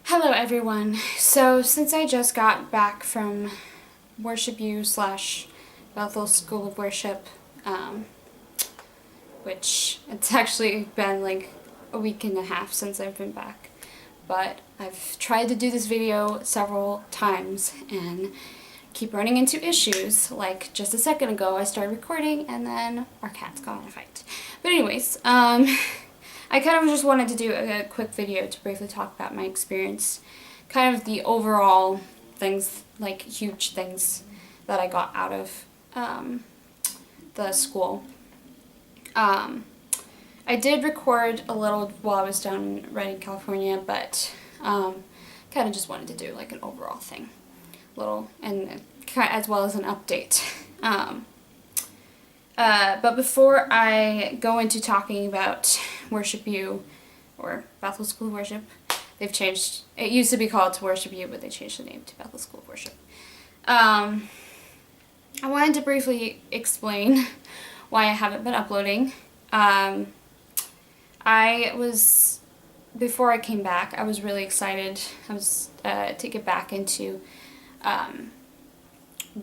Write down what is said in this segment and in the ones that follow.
Hello everyone. So since I just got back from Worship U / Bethel School of Worship, which it's actually been like a week and a half since I've been back, but I've tried to do this video several times and keep running into issues. Like just a second ago I started recording and then our cats got in a fight. But anyways, I kind of just wanted to do a quick video to briefly talk about my experience, kind of the overall things, like huge things that I got out of the school. I did record a little while I was down in Redding, California, but kind of just wanted to do like an overall thing, and as well as an update. But before I go into talking about Worship U, or Bethel School of Worship, they've changed, it used to be called Worship U, but they changed the name to Bethel School of Worship. I wanted to briefly explain why I haven't been uploading. Before I came back, I was really excited to get back into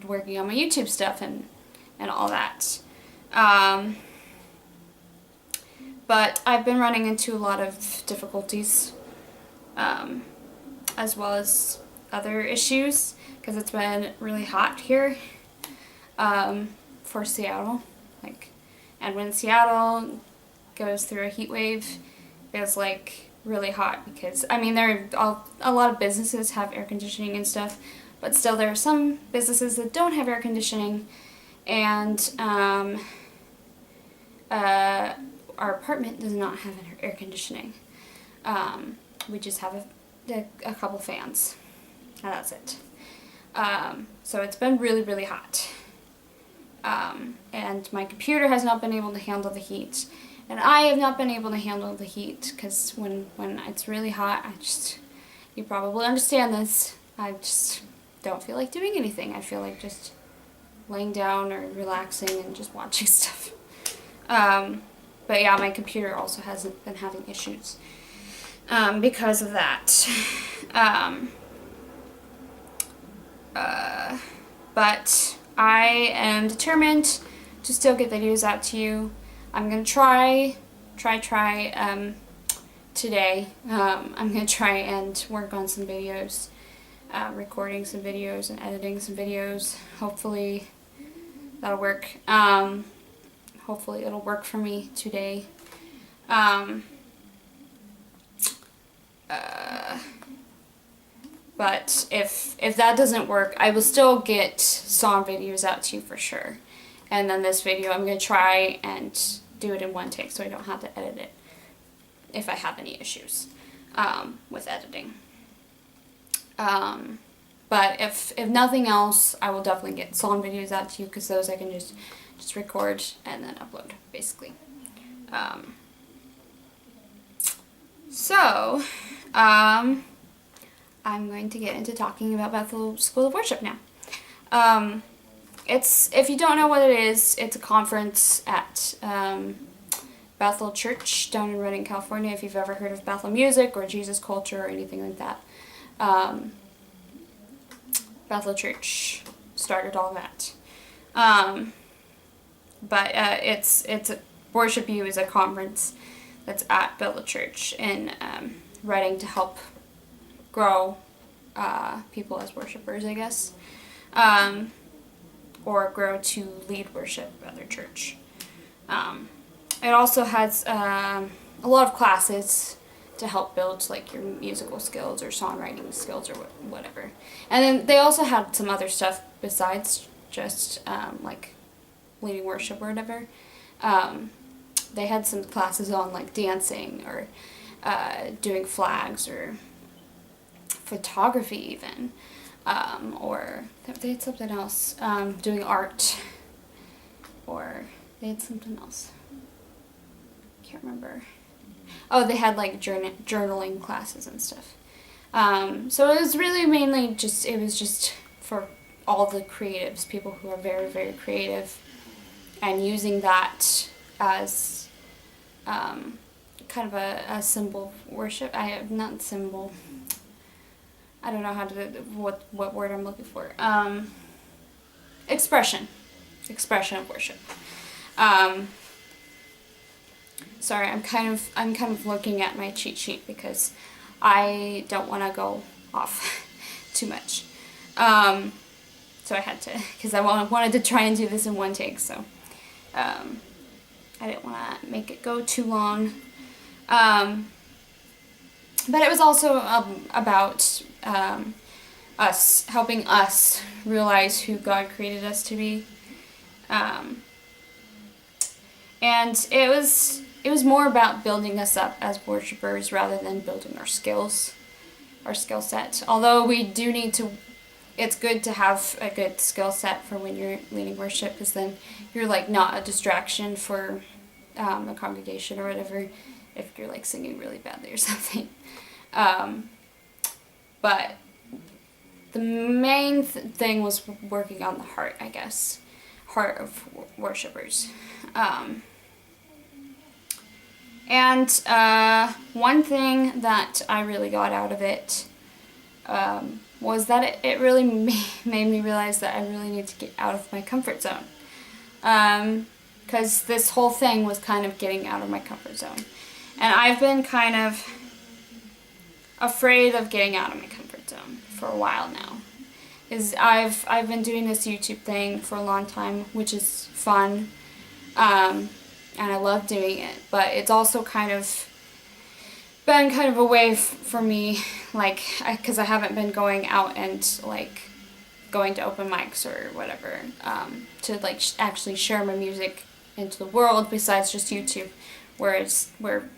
working on my YouTube stuff and all that. But I've been running into a lot of difficulties, as well as other issues, because it's been really hot here, for Seattle. And when Seattle goes through a heat wave, it's like really hot, because, I mean, a lot of businesses have air conditioning and stuff, but still there are some businesses that don't have air conditioning, and our apartment does not have air conditioning. We just have a couple fans, and that's it. So it's been really, really hot. And my computer has not been able to handle the heat, and I have not been able to handle the heat, because when it's really hot, you probably understand this, I just don't feel like doing anything. I feel like just laying down or relaxing and just watching stuff. But yeah, my computer also hasn't been having issues because of that. But I am determined to still get videos out to you. I'm gonna try today. I'm gonna try and work on some videos, recording some videos and editing some videos. Hopefully that'll work. Hopefully it'll work for me today. But if that doesn't work, I will still get song videos out to you for sure. And then this video, I'm going to try and do it in one take so I don't have to edit it if I have any issues with editing. But if nothing else, I will definitely get song videos out to you, because those I can just record and then upload, basically. So, I'm going to get into talking about Bethel School of Worship now. If you don't know what it is, it's a conference at Bethel Church down in Redding, California. If you've ever heard of Bethel music or Jesus culture or anything like that, Bethel Church started all that. But Worship U is a conference that's at Bethel Church in Redding to help grow people as worshipers, I guess, or grow to lead worship at their church. It also has a lot of classes to help build like your musical skills or songwriting skills or whatever. And then they also had some other stuff besides just like leading worship or whatever. They had some classes on like dancing or doing flags or photography even, or they had something else, doing art, or they had something else. Can't remember. Oh, they had like journaling classes and stuff. So it was really mainly just for all the creatives, people who are very, very creative, and using that as kind of a symbol of worship. Not symbol. I don't know how to, what word I'm looking for. Expression of worship. Sorry, I'm kind of looking at my cheat sheet because I don't want to go off too much. So I had to, because I wanted to try and do this in one take, so I didn't want to make it go too long. But it was also about us, helping us realize who God created us to be. And it was more about building us up as worshipers rather than building our skill set. Although we do need to, it's good to have a good skill set for when you're leading worship, because then you're like not a distraction for the congregation or whatever, if you're like singing really badly or something. But the main thing was working on the heart, I guess. Heart of worshipers. And one thing that I really got out of it was that it really made me realize that I really need to get out of my comfort zone. Because this whole thing was kind of getting out of my comfort zone. And I've been kind of afraid of getting out of my comfort zone for a while now. I've been doing this YouTube thing for a long time, which is fun, and I love doing it, but it's also kind of been kind of a way for me, like, because I haven't been going out and like going to open mics or whatever, to like actually share my music into the world besides just YouTube, where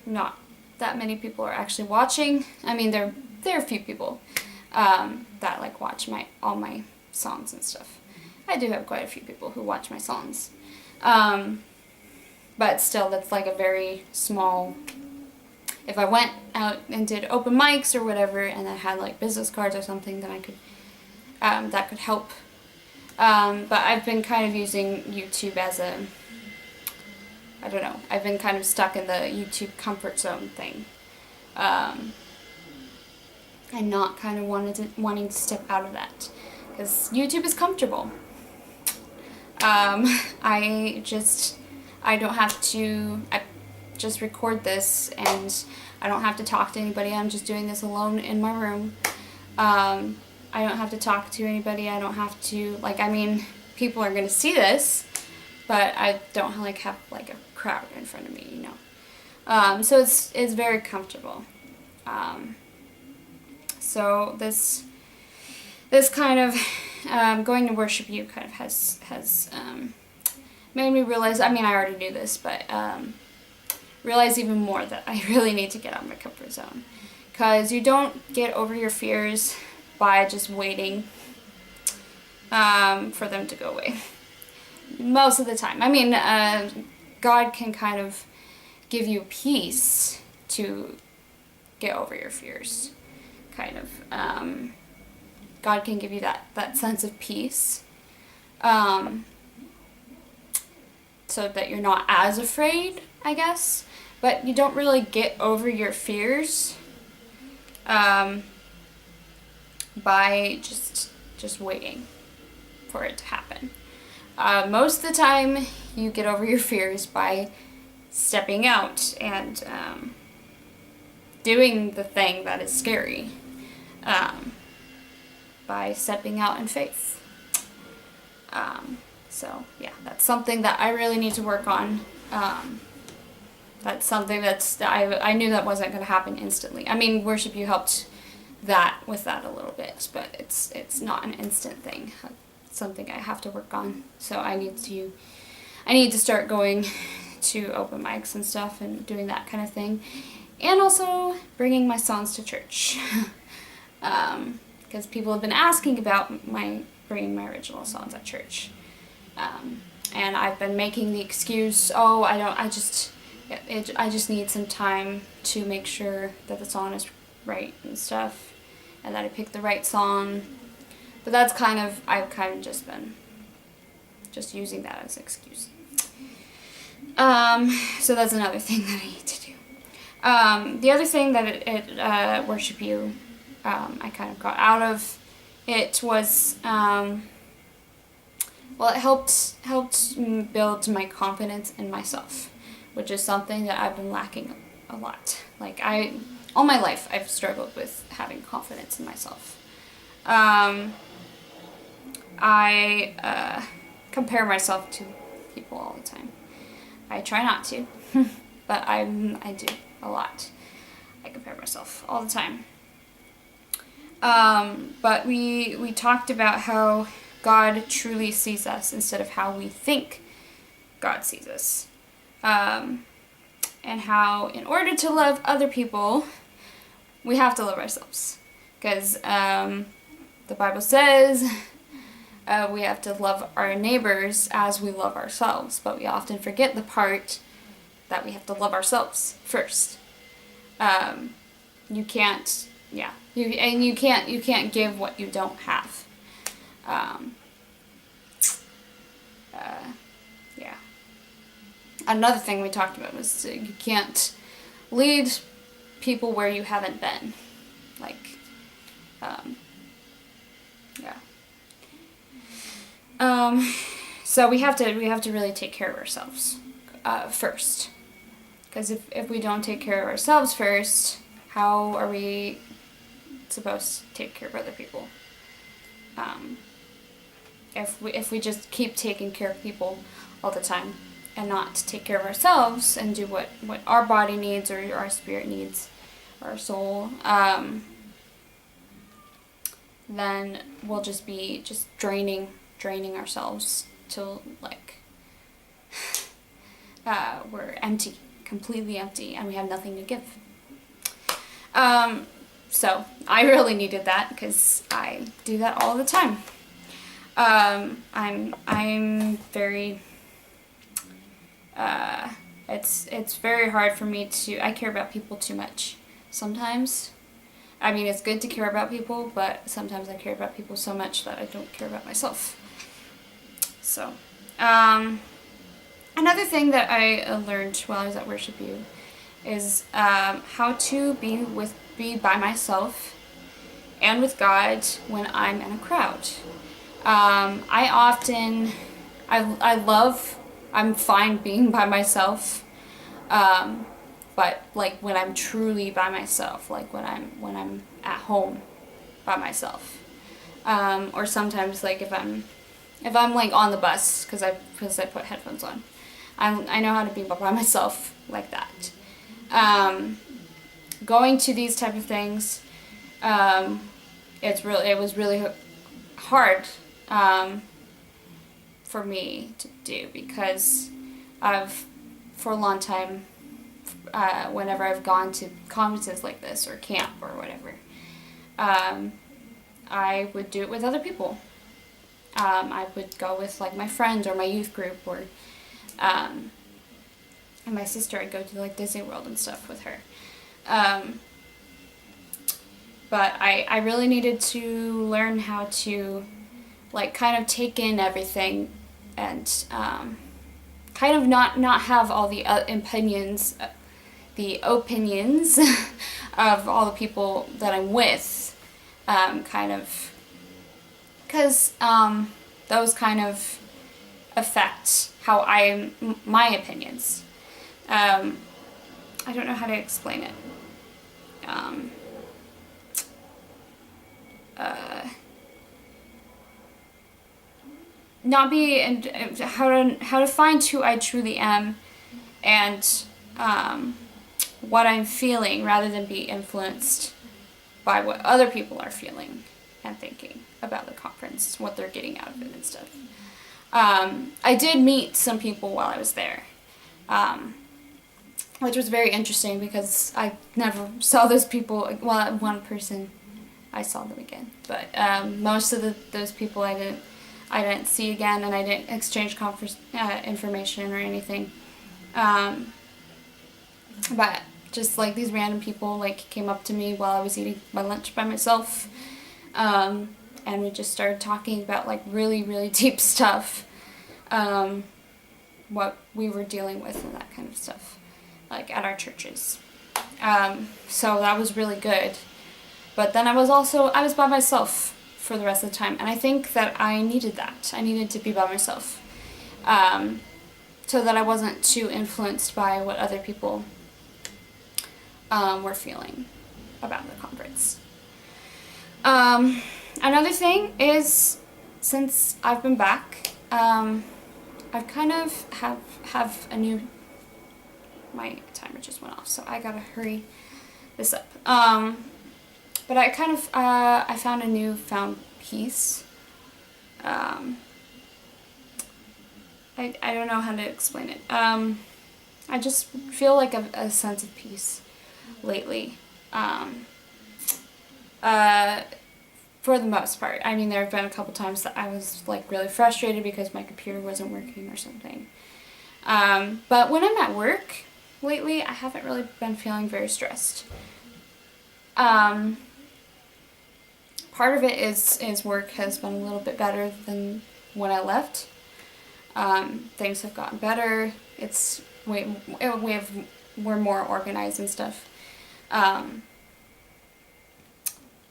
not that many people are actually watching. I mean, there are a few people that like watch all my songs and stuff. I do have quite a few people who watch my songs, but still, that's like a very small. If I went out and did open mics or whatever, and I had like business cards or something, then I could that could help. But I've been kind of using YouTube as a, I don't know, I've been kind of stuck in the YouTube comfort zone thing. And not kind of wanting to step out of that. Because YouTube is comfortable. I don't have to, I just record this and I don't have to talk to anybody. I'm just doing this alone in my room. I don't have to talk to anybody. I don't have to, like, I mean, people are going to see this, but I don't like have like a crowd in front of me, you know. So it's very comfortable. So this kind of going to worship you kind of has made me realize, I mean, I already knew this, but realize even more that I really need to get out of my comfort zone. Because you don't get over your fears by just waiting for them to go away. Most of the time. I mean, God can kind of give you peace to get over your fears. Kind of. God can give you that sense of peace. So that you're not as afraid, I guess. But you don't really get over your fears by just waiting for it to happen. Most of the time, you get over your fears by stepping out and doing the thing that is scary. By stepping out in faith. So yeah, that's something that I really need to work on. That's something that I knew that wasn't going to happen instantly. I mean, Worship You helped with that a little bit, but it's not an instant thing. It's something I have to work on. So I need to start going to open mics and stuff and doing that kind of thing, and also bringing my songs to church. Because people have been asking about bringing my original songs at church. And I've been making the excuse, I just need some time to make sure that the song is right and stuff, and that I picked the right song. But I've kind of just been using that as an excuse. So that's another thing that I need to do. The other thing that Worship You I kind of got out of it was, well, it helped build my confidence in myself, which is something that I've been lacking a lot. Like, all my life, I've struggled with having confidence in myself. I compare myself to people all the time. I try not to, but I do a lot. I compare myself all the time. But we talked about how God truly sees us instead of how we think God sees us. And how in order to love other people, we have to love ourselves. Because the Bible says we have to love our neighbors as we love ourselves. But we often forget the part that we have to love ourselves first. You can't, you can't give what you don't have. Yeah. Another thing we talked about was you can't lead people where you haven't been. Like, yeah. So we have to really take care of ourselves first. Because if we don't take care of ourselves first, how are we supposed to take care of other people? If we just keep taking care of people all the time and not take care of ourselves and do what our body needs or our spirit needs, our soul, then we'll just be draining ourselves till like we're empty, completely empty, and we have nothing to give. So I really needed that because I do that all the time. I'm very, it's very hard for me I care about people too much sometimes. I mean, it's good to care about people, but sometimes I care about people so much that I don't care about myself. So, another thing that I learned while I was at Worship U is how to be by myself and with God when I'm in a crowd. I'm fine being by myself, but like when I'm truly by myself, like when I'm at home by myself, or sometimes like if I'm like on the bus because I put headphones on, I know how to be by myself like that. Going to these type of things, it was really hard for me to do because for a long time, whenever I've gone to conferences like this or camp or whatever, I would do it with other people. I would go with like my friends or my youth group or and my sister. I'd go to like Disney World and stuff with her. But I really needed to learn how to like kind of take in everything and kind of not have all the opinions of all the people that I'm with, kind of, because those kind of affect how my opinions. I don't know how to explain it. Not be and how to find who I truly am and what I'm feeling rather than be influenced by what other people are feeling and thinking about the conference, what they're getting out of it and stuff. I did meet some people while I was there, which was very interesting because I never saw those people. Well, one person I saw them again, but most of those people I didn't see again, and I didn't exchange conference information or anything. But just like these random people like came up to me while I was eating my lunch by myself, and we just started talking about like really, really deep stuff, what we were dealing with and that kind of stuff, like at our churches. So that was really good. But then I was by myself for the rest of the time, and I think that I needed that. I needed to be by myself, so that I wasn't too influenced by what other people were feeling about the conference. Another thing is, since I've been back, I've kind of have a new, my timer just went off, so I gotta hurry this up. But I kind of, I found a newfound peace. I don't know how to explain it. I just feel like a sense of peace lately. For the most part. I mean, there have been a couple times that I was like really frustrated because my computer wasn't working or something. But when I'm at work lately, I haven't really been feeling very stressed. Part of it is work has been a little bit better than when I left. Things have gotten better. We're more organized and stuff.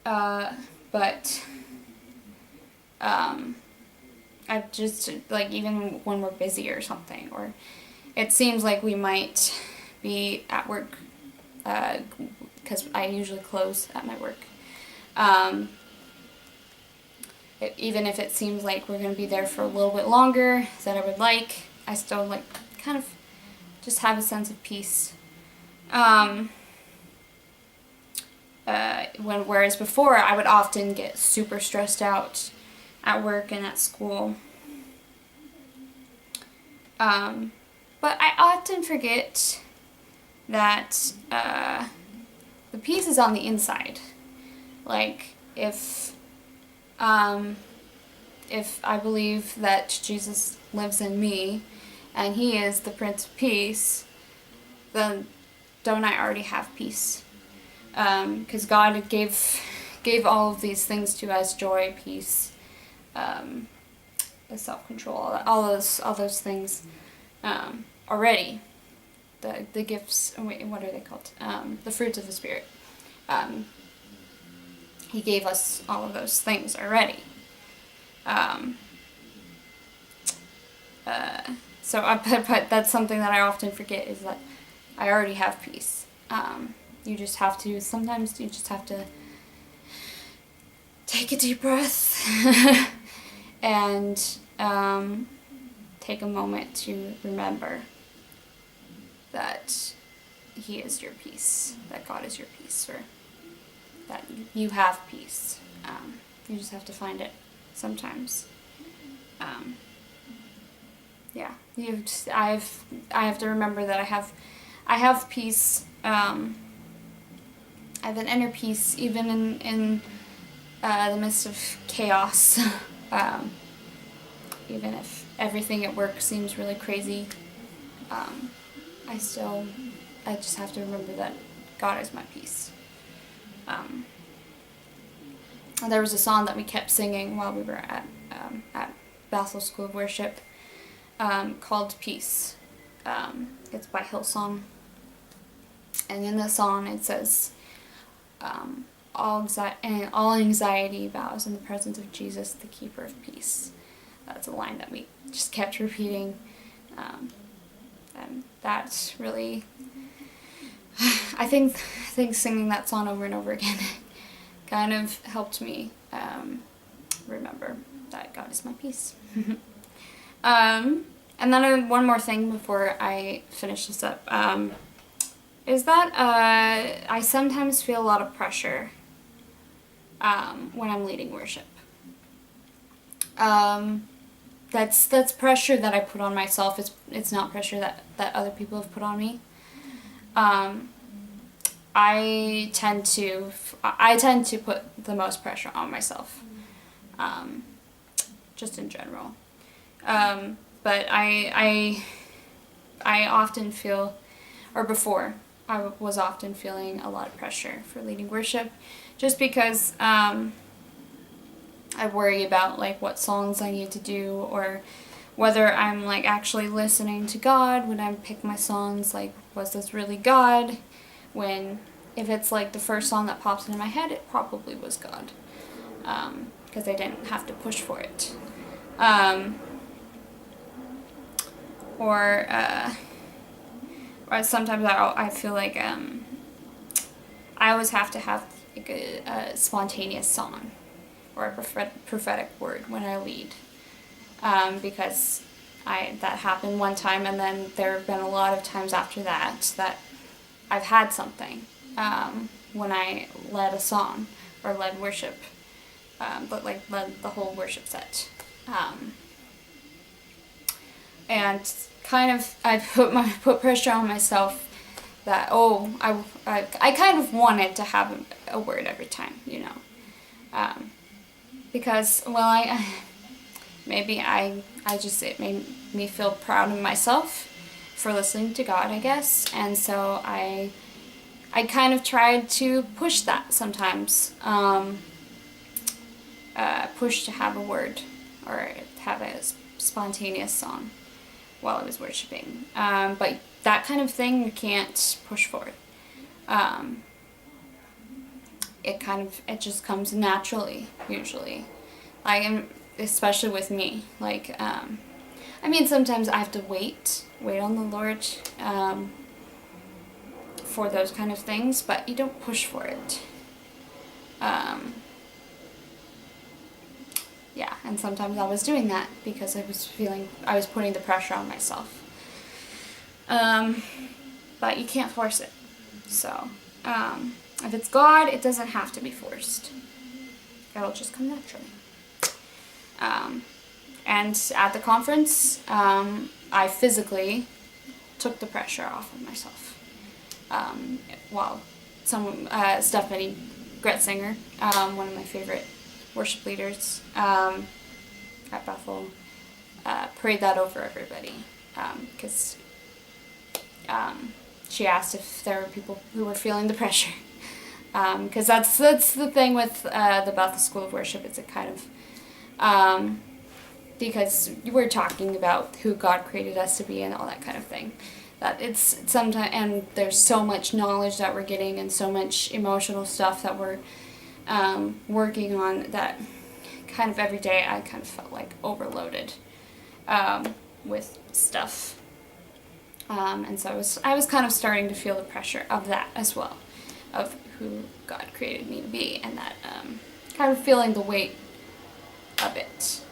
But I just, like, even when we're busy or something, or it seems like we might be at work, because I usually close at my work. Even if it seems like we're going to be there for a little bit longer than I would like, I still, like, kind of just have a sense of peace. Whereas before, I would often get super stressed out at work and at school. But I often forget that the peace is on the inside. Like, if I believe that Jesus lives in me and he is the Prince of Peace, then don't I already have peace? Because God gave all of these things to us: joy, peace, self-control, all those things already. The gifts, wait, what are they called? The fruits of the Spirit. He gave us all of those things already. But that's something that I often forget, is that I already have peace. Sometimes you just have to take a deep breath and take a moment to remember that he is your peace, that God is your peace, or that you have peace. You just have to find it sometimes. I have to remember that I have peace. I have an inner peace even in the midst of chaos. Even if everything at work seems really crazy, I just have to remember that God is my peace. There was a song that we kept singing while we were at Bethel School of Worship, called Peace. It's by Hillsong. And in the song it says, all anxiety bows in the presence of Jesus, the keeper of peace. That's a line that we just kept repeating. And that's really, I think singing that song over and over again kind of helped me remember that God is my peace. And then one more thing before I finish this up, is that I sometimes feel a lot of pressure when I'm leading worship. That's pressure that I put on myself. It's not pressure that other people have put on me. I tend to put the most pressure on myself, just in general. But I often feel, or before, I was often feeling a lot of pressure for leading worship, just because I worry about like what songs I need to do, or whether I'm like actually listening to God when I pick my songs. Like, was this really God? When if it's like the first song that pops into my head, it probably was God. Because I didn't have to push for it. Or sometimes I feel like I always have to have like a spontaneous song or a prophetic word when I lead, because that happened one time, and then there have been a lot of times after that I've had something when I led a song or led worship, but like led the whole worship set. And kind of I put pressure on myself that I kind of wanted to have a word every time, you know, because it made me feel proud of myself for listening to God, I guess, and so I kind of tried to push that sometimes, push to have a word or have a spontaneous song while I was worshiping. But that kind of thing you can't push for it. It just comes naturally, usually. Especially with me. Sometimes I have to wait on the Lord for those kind of things, but you don't push for it. Yeah, and sometimes I was doing that because I was putting the pressure on myself. But you can't force it. So, if it's God, it doesn't have to be forced. It'll just come naturally. And at the conference, I physically took the pressure off of myself. While Stephanie Gretzinger, one of my favorite worship leaders at Bethel, prayed that over everybody, because she asked if there were people who were feeling the pressure, because that's the thing with the Bethel School of Worship. It's a kind of because we're talking about who God created us to be and all that kind of thing. That it's sometimes, and there's so much knowledge that we're getting and so much emotional stuff that we're working on, that kind of every day I kind of felt like overloaded with stuff, and so I was kind of starting to feel the pressure of that as well, of who God created me to be, and that kind of feeling the weight of it,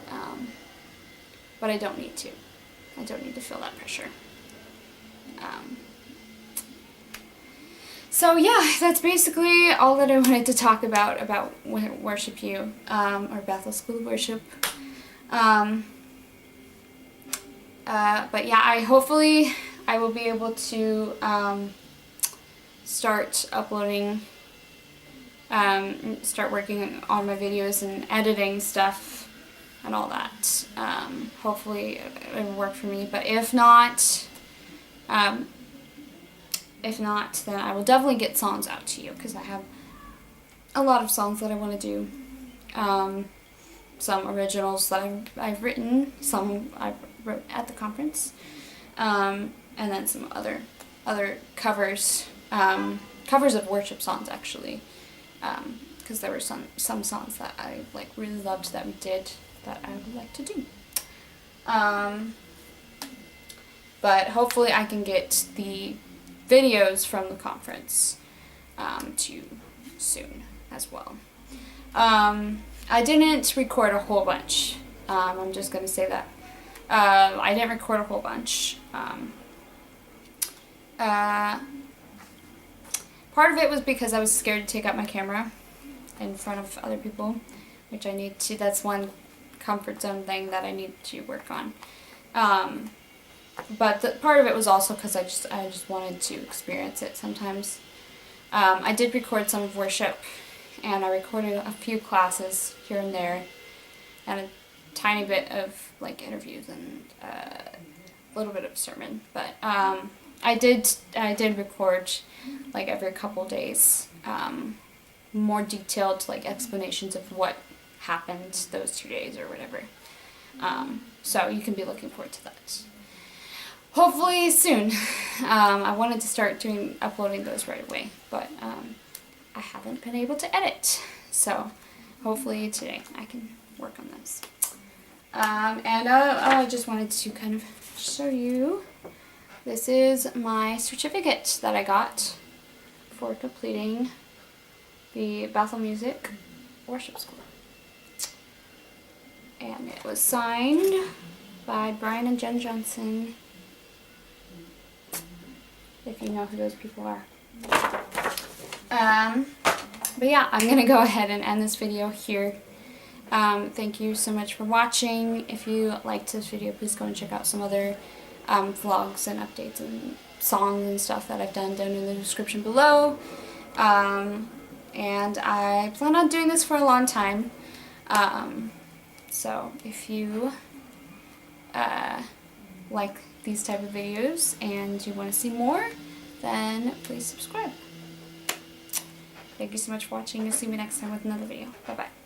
but I don't need to feel that pressure. So yeah, that's basically all that I wanted to talk about Worship U, or Bethel School of Worship. But yeah, hopefully I will be able to start uploading, start working on my videos and editing stuff and all that. Hopefully it will work for me, but if not, then I will definitely get songs out to you, because I have a lot of songs that I want to do. Some originals that I've written, some I wrote at the conference, and then some other covers, covers of worship songs, actually, because there were some songs that I really loved that we did that I would like to do. But hopefully I can get the videos from the conference to you soon as well. I didn't record a whole bunch. I'm just going to say that. I didn't record a whole bunch. Part of it was because I was scared to take out my camera in front of other people, which I need to. That's one comfort zone thing that I need to work on. But part of it was also because I just wanted to experience it sometimes. I did record some of worship, and I recorded a few classes here and there, and a tiny bit of interviews and a little bit of sermon. But I did record every couple days, more detailed explanations of what happened those 2 days or whatever. So you can be looking forward to that. hopefully soon. I wanted to start uploading those right away, but I haven't been able to edit. So hopefully today I can work on this. I just wanted to kind of show you. This is my certificate that I got for completing the Bethel Music Worship School. And it was signed by Brian and Jen Johnson, if you know who those people are. But yeah, I'm going to go ahead and end this video here. Thank you so much for watching. If you liked this video, please go and check out some other vlogs and updates and songs and stuff that I've done down in the description below. And I plan on doing this for a long time. So if you like these type of videos and you want to see more, then please subscribe. Thank you so much for watching, and see me next time with another video. Bye bye.